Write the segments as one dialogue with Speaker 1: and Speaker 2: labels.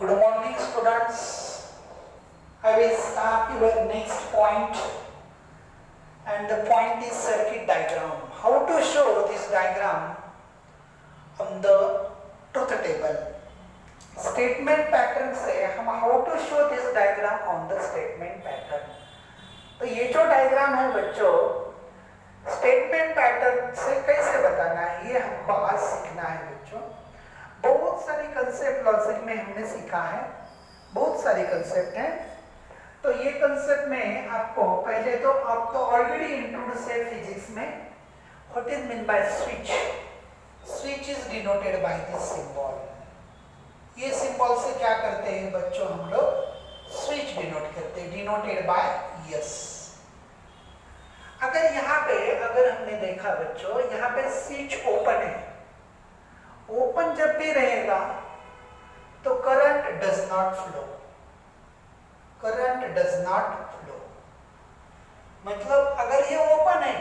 Speaker 1: Good morning, students. I will start your next point, and the point is circuit diagram. How to show this diagram on the truth table? Statement pattern से हम how to show this diagram on the statement pattern. तो ये जो diagram है बच्चों, statement pattern से कैसे बताना है ये हमको आज सीखना है बच्चों. बहुत सारे कंसेप्ट लॉजिक में हमने सीखा है, बहुत सारे कंसेप्ट हैं. तो ये कंसेप्ट में आपको पहले तो आपको ऑलरेडी इंट्रोड्यूस है फिजिक्स में. What is mean by switch? Switch is denoted by this symbol. ये सिंबल से क्या करते हैं बच्चों, हम लोग स्विच डिनोट करते हैं, डिनोटेड बाय यस. अगर यहाँ पे अगर हमने देखा बच्चों, यहाँ पे स्विच ओपन है. ओपन जब भी रहेगा तो current does not flow. Current does not flow मतलब अगर ये ओपन है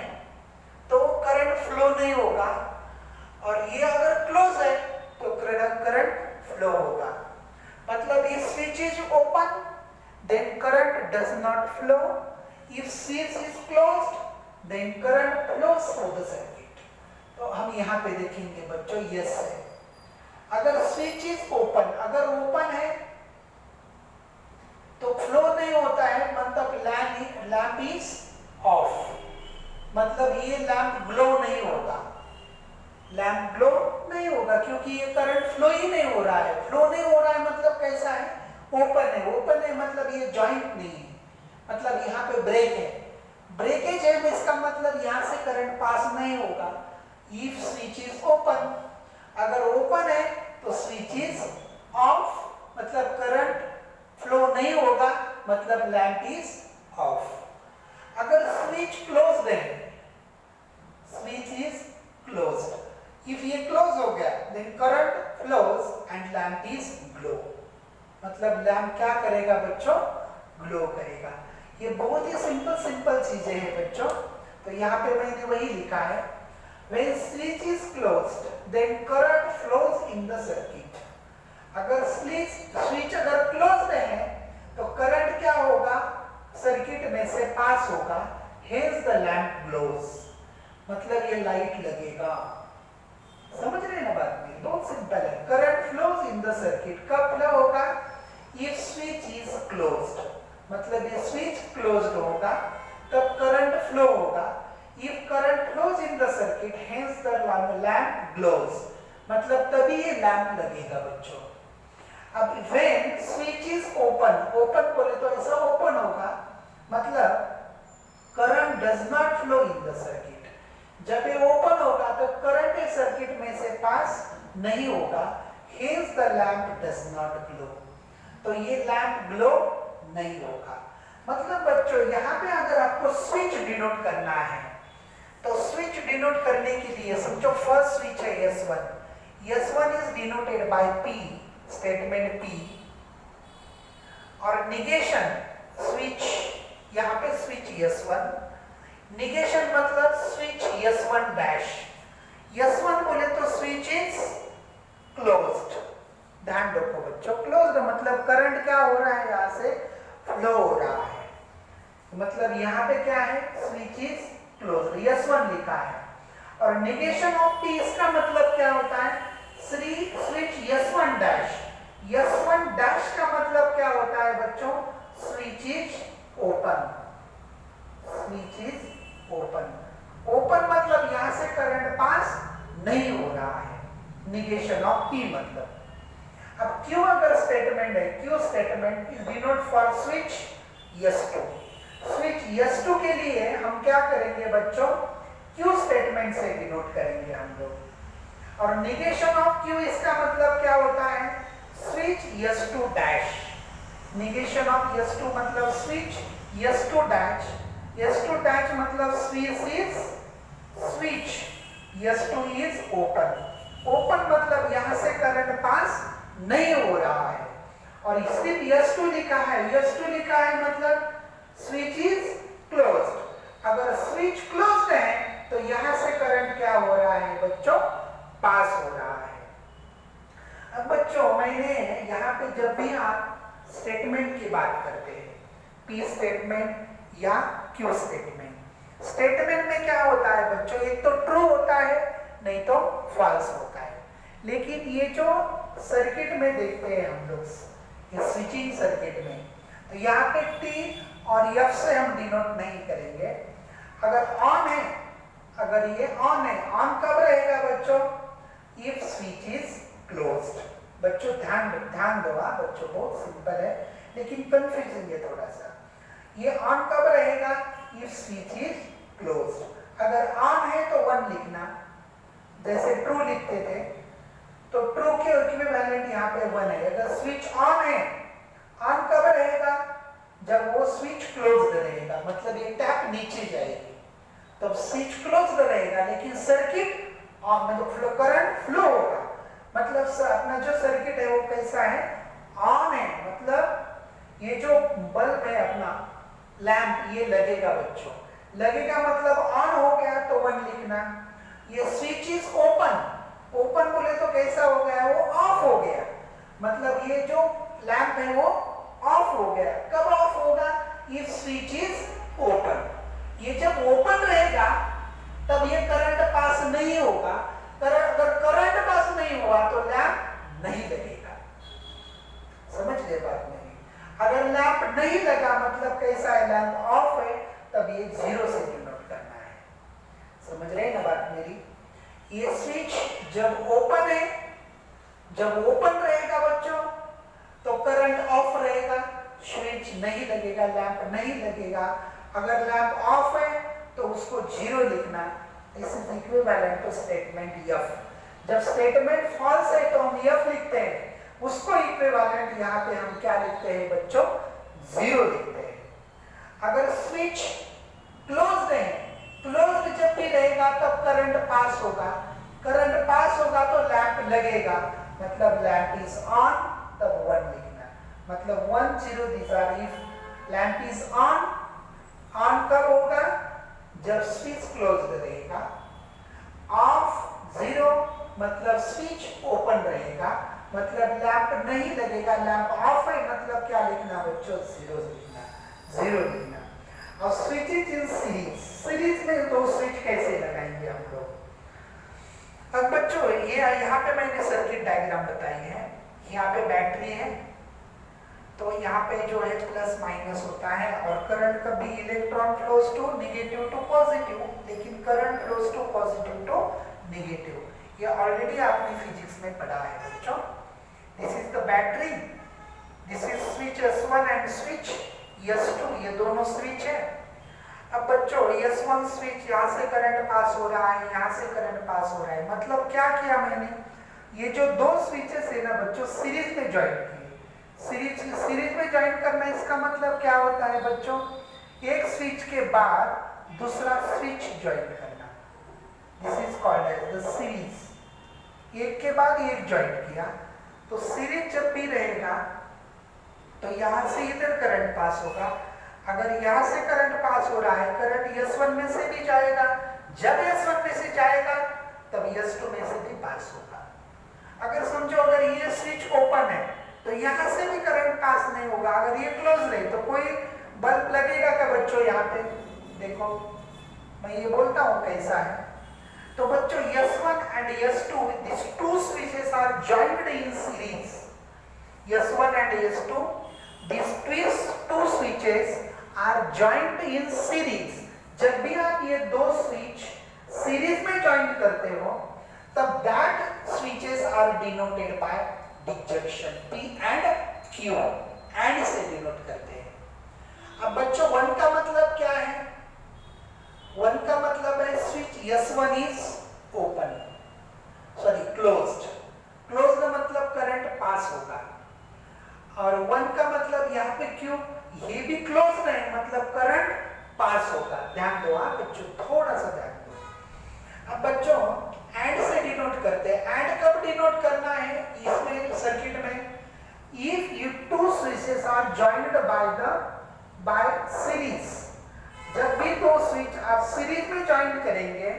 Speaker 1: तो करंट फ्लो नहीं होगा, और ये अगर क्लोज है तो करंट फ्लो होगा. मतलब if switch is open then current does not flow. If switch is closed then current flows through the circuit. तो हम यहाँ पे देखेंगे बच्चों यस है. अगर स्विच इज ओपन, अगर ओपन है तो फ्लो नहीं होता है, मतलब लैंप इज ऑफ. मतलब ये लैंप ग्लो नहीं होगा, लैंप ग्लो नहीं होगा क्योंकि ये करंट फ्लो ही नहीं हो रहा है. फ्लो नहीं हो रहा है मतलब कैसा है, ओपन है. ओपन है मतलब ये जॉइंट नहीं है, मतलब यहाँ पे ब्रेक है. ब्रेकेज है इसका मतलब यहाँ से करंट पास नहीं होगा. इफ स्विच इज ओपन, अगर ओपन है तो स्विच इज ऑफ, मतलब करंट फ्लो नहीं होगा, मतलब लैंप इज ऑफ. अगर स्विच क्लोज्ड है, स्विच इज क्लोज्ड. इफ ये क्लोज हो गया then current flows and lamp is glow. मतलब लैंप क्या करेगा बच्चों, ग्लो करेगा. ये बहुत ही सिंपल चीजें हैं बच्चों. तो यहाँ पे मैंने वही लिखा है, when switch is closed then current flows in the circuit. अगर स्विच अगर क्लोज्ड है तो करंट क्या होगा, सर्किट में से पास होगा. hence the lamp glows, मतलब ये लाइट लगेगा. समझ रहे हैं ना बात में, बहुत सिंपल है. Current flows in the circuit कब फ्लो होगा, इफ स्विच इज क्लोज्ड, मतलब ये स्विच क्लोज्ड होगा तब करंट फ्लो होगा. If current flows in the circuit, hence the lamp glows, मतलब तभी ये लैंप लगेगा बच्चों. अब when switch is open, open बोले तो ऐसा ओपन होगा, मतलब current does not flow in the circuit. जब ये ओपन होगा तो करंट इस सर्किट में से पास नहीं होगा. hence the lamp does not glow, तो ये लैंप ग्लो नहीं होगा. मतलब बच्चों यहाँ पे अगर आपको स्विच डिनोट करना है तो स्विच डिनोट करने के लिए समझो फर्स्ट स्विच है S1. S1 is denoted by P, statement P. और निगेशन स्विच, यहाँ पे स्विच S1, निगेशन मतलब स्विच S1 डैश. S1 बोले तो स्विच इज क्लोज्ड. ध्यान रखो बच्चों, क्लोज्ड मतलब करंट क्या हो रहा है, यहाँ से फ्लो हो रहा है. मतलब यहाँ पे क्या है, स्विच इज क्लोज, S1 लिखा है. और निगेशन ऑफ P इसका मतलब क्या होता है, switch S1 dash. S1 dash का मतलब क्या होता है बच्चों, switch is open. Switch is open. Open मतलब यहाँ से करंट पास नहीं हो रहा है, निगेशन ऑफ P मतलब. अब Q अगर स्टेटमेंट है, Q statement is denote for switch S2. Switch S2 के लिए हम क्या करेंगे बच्चों, Q स्टेटमेंट से डिनोट करेंगे हम लोग. और निगेशन ऑफ Q इसका मतलब क्या होता है, switch S2 dash. Negation of S2 मतलब switch S2 dash. S2 dash मतलब switch S2 is open. Open मतलब यहाँ से करंट पास नहीं हो रहा है, और सिर्फ S2 लिखा है. S2 लिखा है मतलब स्विच इज क्लोज्ड. अगर स्विच क्लोज्ड है तो यहां से करंट क्या हो रहा है बच्चों, पास हो रहा है. अब बच्चों मैंने यहाँ पे जब भी P स्टेटमेंट या Q स्टेटमेंट। स्टेटमेंट में क्या होता है बच्चों, एक तो ट्रू होता है नहीं तो फॉल्स होता है। लेकिन ये जो सर्किट में देखते हैं हम लोग, ये स्विचिंग सर्किट में, तो यहाँ पे T और F से हम डिनोट नहीं करेंगे। अगर ऑन है, अगर ये ऑन है, ऑन कब रहेगा बच्चों, इफ स्विच इज क्लोज्ड। बच्चों ध्यान दो, बच्चों बहुत सिंपल है लेकिन कंफ्यूजिंग है थोड़ा सा। ये ऑन कब रहेगा, इफ स्विच इज क्लोज्ड। अगर ऑन है तो 1 लिखना, जैसे ट्रू लिखते थे तो ट्रू के इक्विवेलेंट यहाँ पे 1 है। अगर स्विच ऑन है, ऑन कब रहेगा, जब वो स्विच क्लोज्ड रहेगा, मतलब ये टैप नीचे जाएगी तब स्विच क्लोज्ड रहेगा, लेकिन सर्किट ऑन, मतलब करंट फ्लो होगा। मतलब अपना जो सर्किट है वो कैसा है, ऑन है, मतलब ये जो बल्ब है अपना लैंप, ये लगेगा बच्चों, लगेगा मतलब ऑन हो गया तो 1 लिखना। ये स्विच इज ओपन, ओपन बोले तो कैसा हो गया, वो ऑफ हो गया, मतलब ये जो लैंप है वो ऑफ हो गया। कब ऑफ होगा, इफ स्विच इज ओपन। ये जब ओपन रहेगा तब ये करंट पास नहीं होगा। अगर करंट पास नहीं हुआ तो लैंप नहीं लगेगा। समझ गए बात नहीं? अगर लैंप नहीं लगा मतलब कैसा है, लैंप ऑफ है, तब ये 0 से डिनोट करना है। समझ रहे हैं ना बात मेरी? ये स्विच जब ओपन है, जब ओपन रहेगा बच्चों तो करंट ऑफ रहेगा, स्विच नहीं लगेगा, लैंप नहीं लगेगा। अगर लैंप ऑफ है तो उसको 0 लिखना। This is equivalent to statement F। जब स्टेटमेंट फॉल्स है तो हम F लिखते हैं, उसको इक्विवेलेंट यहाँ पे हम क्या लिखते हैं बच्चों, 0 लिखते हैं। अगर स्विच क्लोज्ड है, क्लोज्ड जब भी रहेगा तब करंट पास होगा, करंट पास होगा तो लैंप लगेगा, मतलब लैंप इज ऑन, तब 1 लिखना, मतलब 1 0 this are if lamp is on. On कब होगा, जब स्विच क्लोज्ड रहेगा। ऑफ 0 मतलब स्विच ओपन रहेगा, मतलब लैंप नहीं लगेगा, लैंप ऑफ है, मतलब क्या लिखना बच्चों, 0 लिखना, 0 लिखना। और switch is in series, series में 2 स्विच कैसे लगाएंगे हम लोग। अब बच्चों ये यहाँ पे मैंने सर्किट डायग्राम बताई है, यहाँ पे बैटरी है, तो यहाँ पे जो है प्लस माइनस होता है, और करंट कभी electron flows to negative to positive, लेकिन current flows to positive to negative. ये ऑलरेडी आपने फिजिक्स में पढ़ा है बच्चों। This is the battery, this is switch S1 and switch S2, ये दोनों स्विच है। अब बच्चों S1 स्विच, यहाँ से करंट पास हो रहा है, यहाँ से करंट पास हो रहा है, मतलब क्या किया मैंने, ये जो 2 स्विचेस है ना बच्चों, सीरीज में ज्वाइन किए। सीरीज में ज्वाइन करना, इसका मतलब क्या होता है बच्चों, एक स्विच के बाद दूसरा स्विच ज्वाइन करना, this is called as the series. एक के बाद एक ज्वाइन किया, तो सीरीज जब भी रहेगा तो यहां से इधर करंट पास होगा। अगर यहां से करंट पास हो रहा है, करंट S1 में से भी जाएगा, जब S1 में से जाएगा तब S2 में से भी पास होगा। अगर समझो अगर ये स्विच ओपन है तो यहां से भी करंट पास नहीं होगा। अगर ये क्लोज रहे तो कोई बल्ब लगेगा क्या बच्चों, यहाँ पे देखो मैं ये बोलता हूं कैसा है। तो बच्चों S1 and S2, these 2 switches are joined in series. S1 and S2, these 2 switches are joined in series. जब भी आप ये 2 स्विच सीरीज में ज्वाइन करते हो तब that switches are denoted by disjunction P and Q, and से denote करते हैं। अब बच्चों 1 का मतलब क्या है, 1 का मतलब है switch S1 is open, sorry closed, closed मतलब करंट पास होगा। और 1 का मतलब यहाँ पे क्यों, ये भी क्लोज्ड है मतलब करंट पास होगा। ध्यान दो आप बच्चों, थोड़ा सा ध्यान दो। अब बच्चों एंड से डिनोट करते हैं। एंड कब डिनोट करना है इसमें सर्किट में, if you 2 switches are joined by series. जब भी 2 स्विच आप सीरीज में ज्वाइन करेंगे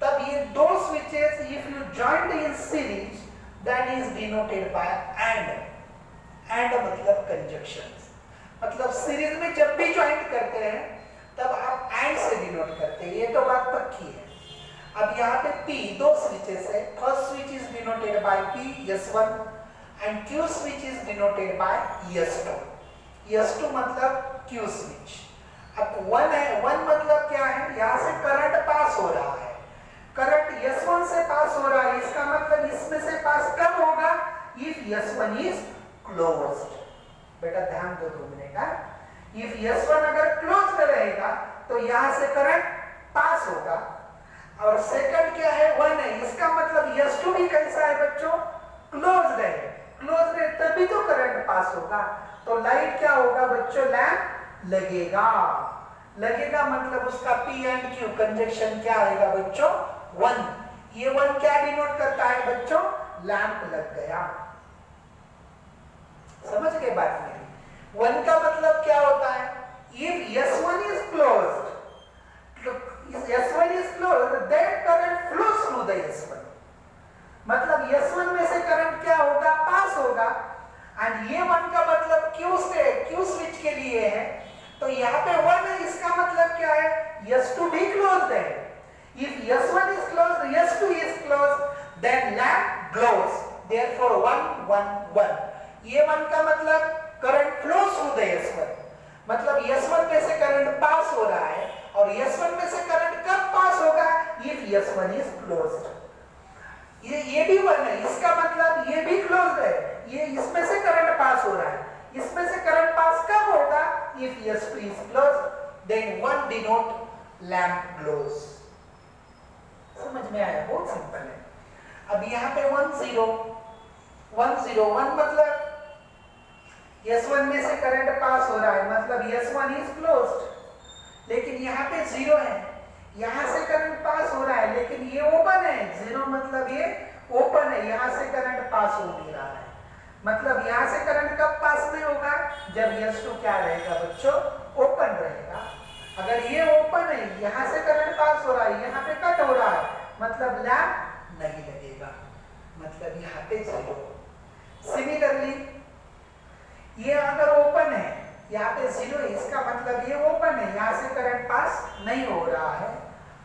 Speaker 1: तब ये 2 switches if you joined in series that is denoted by and. And मतलब कंजंक्शन। मतलब सीरीज में जब भी ज्वाइन करते हैं तब आप एंड से डिनोट करते हैं, ये तो बात पक्की है। अब यहाँ पे P दो स्विचेस है, first switch is denoted by P S1 and Q switch is denoted by S2। S2 मतलब Q स्विच। अब 1 है, 1 मतलब क्या है, यहाँ से करंट पास हो रहा है, करंट S1 से पास हो रहा है, इसका मतलब इसमें से पास कब होगा, इफ S1 इज क्लोज्ड। बेटा ध्यान दो 2 मिनट। इफ S1 अगर क्लोज्ड रहेगा तो यहाँ से करंट पास होगा, और सेकंड क्या है, 1 है, इसका मतलब S2 भी कैसा है बच्चों, क्लोज्ड है, क्लोज्ड है तभी तो करंट पास होगा। तो लाइट क्या होगा बच्चों, लैंप लगेगा, लगेगा मतलब उसका P एंड Q कंजक्शन क्या आएगा बच्चों, 1। ये 1 क्या डिनोट करता है बच्चों, लैंप लग गया। समझ गए बात मेरी। 1 का मतलब क्या होता है, if S1 is closed, S1 is closed, then current flows through the S1। मतलब S1 में से करंट क्या होगा, पास होगा। एंड ये 1 का मतलब Q से, Q स्विच के लिए है, तो यहाँ पे 1 है, इसका मतलब क्या है, S2 भी क्लोज्ड है। If S1 is closed, S2 is closed, then lamp glows, therefore 1 1 1। ये 1 का मतलब current flows through the S1, मतलब S1 में से करंट पास हो रहा है, और S1 में से करंट कब पास होगा, if S1 is closed। ये भी 1 है, इसका मतलब ये भी क्लोज्ड है, ये इसमें से करंट पास हो रहा है, इसमें से करंट पास कब होगा, if S2 is closed, then 1 denote lamp glows। समझ में आया, बहुत सिंपल है। अब यहाँ पे 1 0 1 0 1 मतलब S1 में से करंट पास हो रहा है, मतलब S1 is closed, लेकिन यहाँ पे 0 है, यहाँ से करंट पास हो रहा है, लेकिन ये ओपन है, 0 मतलब ये ओपन है, यहाँ से करंट पास हो नहीं रहा है, मतलब यहाँ से करंट कब पास नहीं होगा, जब S2 क्या रहेगा बच्चों, ओपन रहेगा। अगर ये ओपन है, यहाँ से करंट पास हो रहा है, यहाँ पे कट हो रहा है, मतलब लैंप नहीं लगेगा, मतलब यहाँ पे 0। सिमिलरली ये अगर ओपन है, यहाँ पे 0 है, इसका मतलब ये ओपन है, यहाँ से करंट पास नहीं हो रहा है,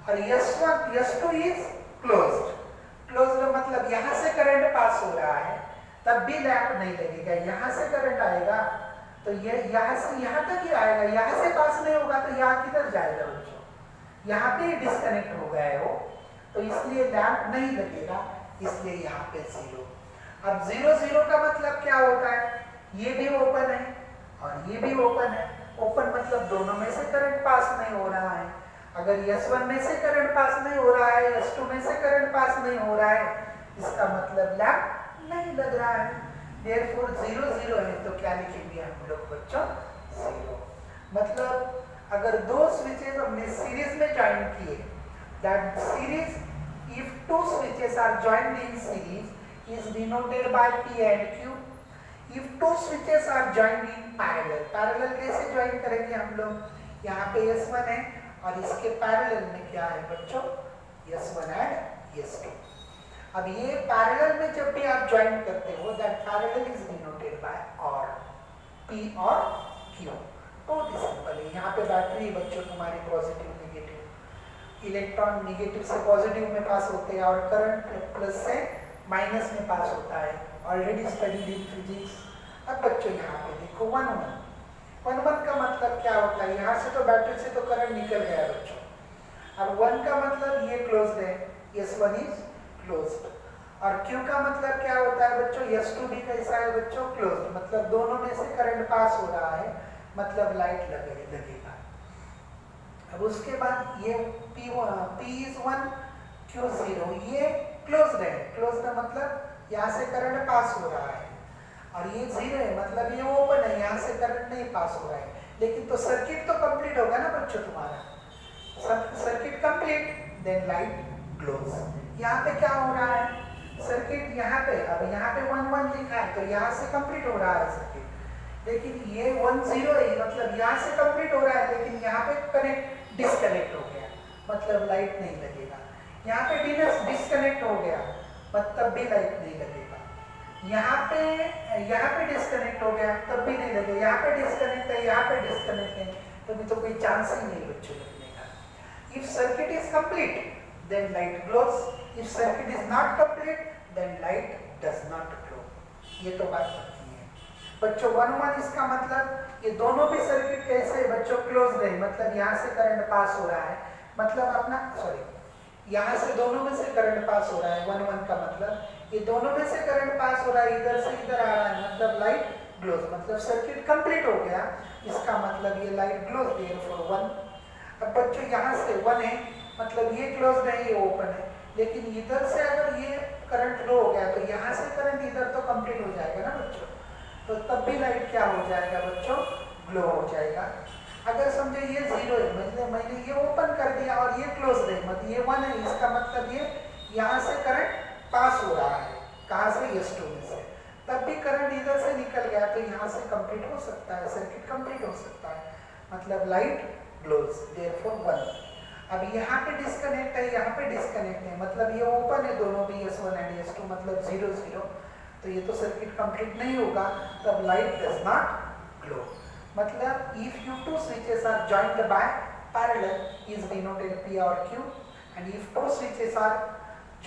Speaker 1: और S2 इज क्लोज्ड। क्लोज्ड मतलब यहाँ से करंट पास हो रहा है, तब भी लैंप नहीं लगेगा। यहाँ से करंट आएगा तो ये यहाँ से यहाँ तक ही आएगा, यहाँ से पास नहीं होगा तो यहाँ किधर जाएगा बच्चों, यहाँ पे डिस्कनेक्ट हो गया है वो, तो इसलिए लैंप नहीं लगेगा, इसलिए यहाँ पे 0। अब 0 0 का मतलब क्या होता है, ये भी ओपन है और ये भी ओपन है। ओपन मतलब दोनों में से करंट पास नहीं हो रहा है। अगर S1 में से करंट पास नहीं हो रहा है, S2 में से करंट पास नहीं हो रहा है, इसका मतलब लैंप नहीं लग रहा है। Therefore 0 0 है, तो क्या लिखेंगे हम लोग बच्चों, 0। मतलब अगर दो स्विचेस हमने सीरीज में ज्वाइन किए, that series if 2 switches are joined in series is denoted by P and Q। If 2 switches are joined in parallel, parallel कैसे ज्वाइन करेंगे हम लोग, यहाँ पे S1 है और इसके पैरेलल में क्या है बच्चों, S1 and S2। अब ये पैरेलल में जब भी आप ज्वाइन करते हो, that parallel is denoted by और P और Q। बहुत ही सिंपल है। यहाँ पे बैटरी बच्चों तुम्हारी पॉजिटिव नेगेटिव, इलेक्ट्रॉन नेगेटिव से पॉजिटिव में पास होते हैं और करंट प्लस से माइनस में पास होता है, ऑलरेडी स्टडीड इन फिजिक्स। अब बच्चों यहाँ पे देखो 1 1 1 1 का मतलब क्या होता है, यहाँ से तो बैटरी से तो करंट निकल गया बच्चों। अब 1 का मतलब ये क्लोज्ड है, S1 इज क्लोज्ड, और Q का मतलब क्या होता है बच्चों, S2 भी कैसा है बच्चों, क्लोज्ड, मतलब दोनों में से करंट पास हो रहा है, मतलब लाइट लगेगा। अब उसके बाद ये P is 1 Q 0, ये क्लोज्ड है, क्लोज्ड का मतलब यहाँ से करंट पास हो रहा है, और ये 0 है मतलब ये ओपन है, यहाँ से करंट नहीं पास हो रहा है। लेकिन तो सर्किट तो कंप्लीट होगा ना बच्चों तुम्हारा, circuit complete, then light glows. यहाँ पे क्या हो रहा है, सर्किट यहाँ पे, अब यहाँ पे 1 1 लिखा है तो यहाँ से कंप्लीट हो रहा है सर्किट, लेकिन ये 1 0 है मतलब यहाँ से कंप्लीट हो रहा है, लेकिन यहाँ पे डिस्कनेक्ट हो गया, मतलब लाइट नहीं लगेगा। यहाँ पे डिस्कनेक्ट हो गया मतलब भी लाइट नहीं लगेगा। यहाँ पे डिस्कनेक्ट हो गया तब भी नहीं लगे, यहाँ पे डिस्कनेक्ट है, यहाँ पे डिस्कनेक्ट है, तभी तो कोई चांस ही नहीं बच्चों लगने का। If circuit is complete then light glows, if circuit is not complete then light does not glow. ये तो बात होती है बच्चों। 1 इसका मतलब ये दोनों भी सर्किट कैसे बच्चों क्लोज है, मतलब यहाँ से करंट पास हो रहा है, मतलब अपना सॉरी यहाँ से दोनों में से करंट पास हो रहा है। 1 का मतलब ये दोनों में से करंट पास हो रहा है, इधर से इधर आ रहा है, मतलब लाइट ग्लोज, मतलब सर्किट कंप्लीट हो गया, इसका मतलब ये लाइट ग्लोज देयरफॉर 1। अब बच्चों यहाँ से 1 है, मतलब ये क्लोज है, ये ओपन है, लेकिन इधर से अगर ये करंट फ्लो हो गया तो यहाँ से करंट इधर तो कंप्लीट हो जाएगा ना बच्चों, तो तब भी लाइट क्या हो जाएगा बच्चों, ग्लो हो जाएगा। अगर समझो ये 0 है, मतलब मैंने ये ओपन कर दिया और ये क्लोज है, मतलब ये 1 है, इसका मतलब ये यहाँ से करंट पास हो रहा है, कहाँ से, S2 में से, तब भी करंट इधर से निकल गया तो यहाँ से कंप्लीट हो सकता है, सर्किट कंप्लीट हो सकता है, मतलब लाइट ग्लोज देयरफॉर 1। अब यहाँ पे डिस्कनेक्ट है, यहाँ पे डिस्कनेक्ट है, मतलब ये ओपन है दोनों भी, S1 एंड S2, मतलब 0 0, तो ये तो सर्किट कंप्लीट नहीं होगा, तब लाइट डज नॉट ग्लो। मतलब if you two switches are joined by parallel is denoted P or Q, and if two switches are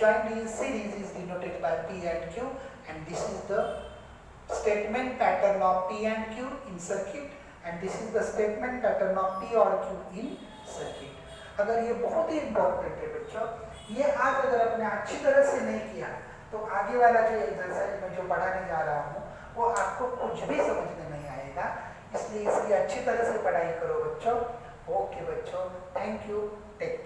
Speaker 1: joined in series is denoted by P and Q, and this is the statement pattern of P and Q in circuit, and this is the statement pattern of P or Q in circuit। अगर ये बहुत ही important है बच्चों, ये आज अगर आपने अच्छी तरह से नहीं किया तो आगे वाला जो एक्सरसाइज में जो पढ़ाने जा रहा हूँ वो आपको कुछ भी समझ में नहीं आएगा, इसलिए इसकी अच्छी तरह से पढ़ाई करो बच्चों। ओके बच्चों, थैंक यू, टेक